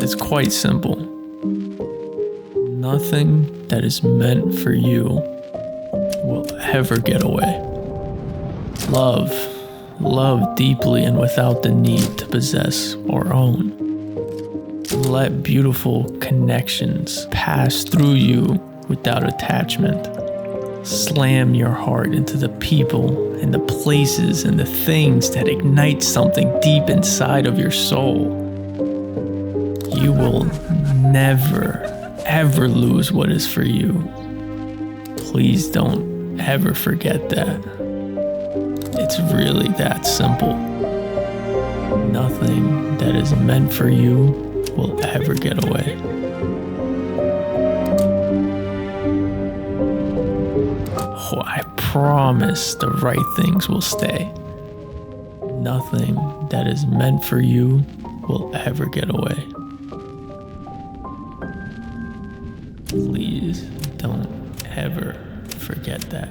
It's quite simple. Nothing that is meant for you will ever get away. Love deeply and without the need to possess or own. Let beautiful connections pass through you without attachment. Slam your heart into the people and the places and the things that ignite something deep inside of your soul. You will never, ever lose what is for you. Please don't ever forget that. It's really that simple. Nothing that is meant for you will ever get away. Oh, I promise the right things will stay. Nothing that is meant for you will ever get away. Please don't ever forget that.